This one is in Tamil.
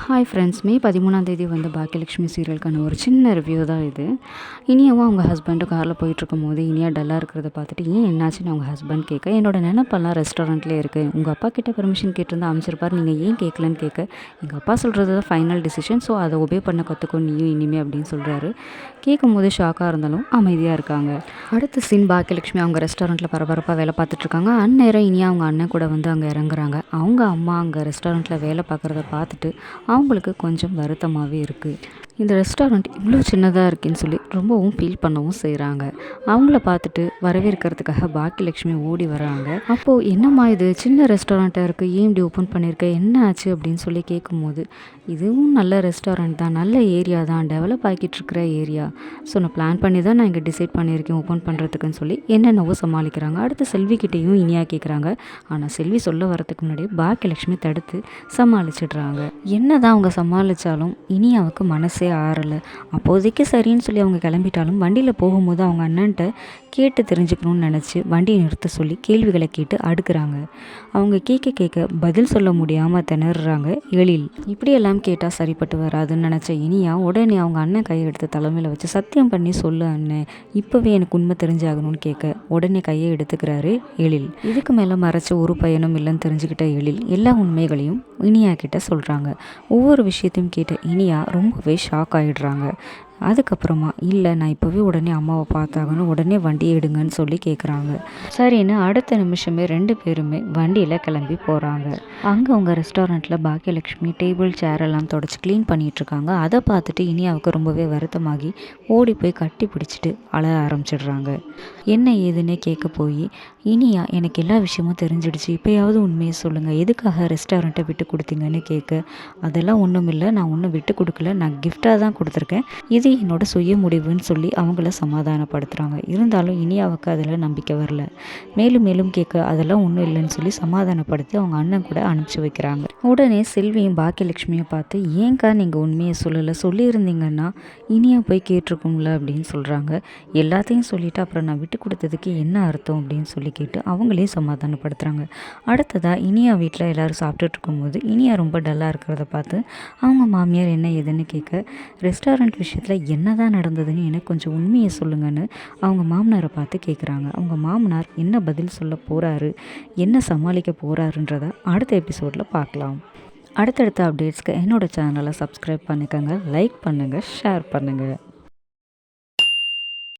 ஹாய் ஃப்ரெண்ட்ஸ், மே 13ஆம் தேதி வந்து பாக்கியலட்சுமி சீரியலுக்கான ஒரு சின்ன ரிவ்யூ தான் இது. இனியாவும் அவங்க ஹஸ்பண்டும் காரில் போயிட்டுருக்கும்போது இனியா டல்லாக இருக்கிறத பார்த்துட்டு ஏன் என்னாச்சுன்னு அவங்க ஹஸ்பண்ட் கேட்க, என்னோட நினப்பெல்லாம் ரெஸ்டாரண்ட்லேயே இருக்குது, உங்கள் அப்பா கிட்ட பெர்மிஷன் கேட்டிருந்தா அமைச்சிருப்பார், நீங்கள் ஏன் கேட்கலன்னு கேட்க, எங்கள் அப்பா சொல்கிறது தான் ஃபைனல் டிசிஷன், ஸோ அதை ஒபே பண்ண கற்றுக்கோ நீயும் இனிமே அப்படின்னு சொல்கிறாரு. கேட்கும்போது ஷாக்காக இருந்தாலும் அமைதியாக இருக்காங்க. அடுத்த சீன் பாக்கியலட்சுமி அவங்க ரெஸ்டாரண்ட்டில் பரபரப்பாக வேலை பார்த்துட்ருக்காங்க. அந்நேரம் இனியா அவங்க அண்ணன் கூட வந்து அங்கே இறங்குறாங்க. அவங்க அம்மா அங்கே ரெஸ்டாரண்ட்டில் வேலை பார்க்குறத பார்த்துட்டு அவங்களுக்கு கொஞ்சம் வருத்தமாகவே இருக்குது. இந்த ரெஸ்டாரண்ட் இவ்வளோ சின்னதாக இருக்குன்னு சொல்லி ரொம்பவும் ஃபீல் பண்ணவும் செய்கிறாங்க. அவங்கள பார்த்துட்டு வரவேற்கிறதுக்காக பாக்கியலட்சுமி ஓடி வராங்க. அப்போது என்னம்மா இது சின்ன ரெஸ்டாரண்ட்டாக இருக்குது, ஏன் இப்படி ஓப்பன் பண்ணியிருக்க, என்ன ஆச்சு அப்படின்னு சொல்லி கேட்கும்போது, இதுவும் நல்ல ரெஸ்டாரண்ட் தான், நல்ல ஏரியா தான், டெவலப் ஆகிட்டு இருக்கிற ஏரியா, ஸோ நான் பிளான் பண்ணி தான் நான் இங்கே டிசைட் பண்ணியிருக்கேன் ஓப்பன் பண்ணுறதுக்குன்னு சொல்லி என்னென்னவோ சமாளிக்கிறாங்க. அடுத்து செல்விக்கிட்டேயும் இனியா கேட்குறாங்க. ஆனால் செல்வி சொல்ல வரதுக்கு முன்னாடியே பாக்கியலட்சுமி தடுத்து சமாளிச்சிடுறாங்க. என்னதான் அவங்க சமாளித்தாலும் இனியாவுக்கு மனசே ஆறலை. அப்போதைக்கு சரின்னு சொல்லி அவங்க கிளம்பிட்டாலும் வண்டியில் போகும்போது அவங்க அண்ணன்ட்ட கேட்டு தெரிஞ்சுக்கணும்னு நினச்சி வண்டியை நிறுத்த சொல்லி கேள்விகளை கேட்டு அடுக்குறாங்க. அவங்க கேட்க பதில் சொல்ல முடியாமல் திணறாங்க. எழில் இப்படியெல்லாம் கேட்டால் சரிப்பட்டு வராதுன்னு நினச்ச இனியா உடனே அவங்க அண்ணன் கையை எடுத்து தலைமையில் வச்சு சத்தியம் பண்ணி சொல்லு அண்ணன், இப்போவே எனக்கு உண்மை தெரிஞ்சாகணும்னு கேட்க உடனே கையை எடுத்துக்கிறாரு எழில். இதுக்கு மேலே மறைச்ச ஒரு பையனும் இல்லைன்னு தெரிஞ்சுக்கிட்ட எழில் எல்லா உண்மைகளையும் இனியா கிட்ட சொல்கிறாங்க. ஒவ்வொரு விஷயத்தையும் கேட்ட இனியா ரொம்பவே ஷாக் ஆகிடுறாங்க. அதுக்கப்புறமா இல்லை நான் இப்போவே உடனே அம்மாவை பார்த்தாகணும், உடனே வண்டியை எடுங்கன்னு சொல்லி கேட்குறாங்க. சரின்னு அடுத்த நிமிஷமே ரெண்டு பேருமே வண்டியில் கிளம்பி போகிறாங்க. அங்கே அவங்க ரெஸ்டாரண்ட்டில் பாக்கியலட்சுமி டேபிள் சேர் எல்லாம் தொடச்சி க்ளீன் பண்ணிகிட்ருக்காங்க. அதை பார்த்துட்டு இனியாவுக்கு ரொம்பவே வருத்தமாகி ஓடி போய் கட்டி பிடிச்சிட்டு அழ ஆரம்பிச்சிடுறாங்க. என்ன ஏதுன்னே கேட்க போய் இனியா எனக்கு எல்லா விஷயமும் தெரிஞ்சிடுச்சு, இப்போயாவது உண்மையை சொல்லுங்கள், எதுக்காக ரெஸ்டாரண்ட்டை விட்டு கொடுத்தீங்கன்னு கேட்க, அதெல்லாம் ஒன்றும் இல்லை, நான் ஒன்றும் விட்டு கொடுக்கல, நான் கிஃப்டாக தான் கொடுத்துருக்கேன், இது என்னோட சுய முடிவுன்னு சொல்லி அவங்கள சமாதானப்படுத்துகிறாங்க. இருந்தாலும் இனியாவுக்கு அதில் நம்பிக்கை வரல. மேலும் கேட்க அதெல்லாம் ஒன்றும் இல்லைன்னு சொல்லி சமாதானப்படுத்தி அவங்க அண்ணன் கூட அனுப்பிச்சி வைக்கிறாங்க. உடனே செல்வியும் பாக்கியலட்சுமியை பார்த்து, ஏங்க்கா நீங்கள் உண்மையை சொல்லலை, சொல்லியிருந்தீங்கன்னா இனியா போய் கேட்டிருக்கும்ல அப்படின்னு சொல்கிறாங்க. எல்லாத்தையும் சொல்லிவிட்டு அப்புறம் நான் விட்டு கொடுத்ததுக்கு என்ன அர்த்தம் அப்படின்னு சொல்லி கேட்டு அவங்களையும் சமாதானப்படுத்துகிறாங்க. அடுத்ததாக இனியா வீட்டில் எல்லோரும் சாப்பிட்டுட்டு இருக்கும்போது இனியா ரொம்ப டல்லாக இருக்கிறத பார்த்து அவங்க மாமியார் என்ன ஏதுன்னு கேட்க, ரெஸ்டாரண்ட் விஷயத்தில் என்ன தான் நடந்ததுன்னு எனக்கு கொஞ்சம் உண்மையை சொல்லுங்கன்னு அவங்க மாமனாரை பார்த்து கேட்குறாங்க. அவங்க மாமனார் என்ன பதில் சொல்ல போகிறாரு, என்ன சமாளிக்க போகிறாருன்றத அடுத்த எபிசோடில் பார்க்கலாம். அடுத்தடுத்த அப்டேட்ஸ்க்கு என்னோடய சேனலை சப்ஸ்கிரைப் பண்ணிக்கோங்க, லைக் பண்ணுங்கள், ஷேர் பண்ணுங்கள்.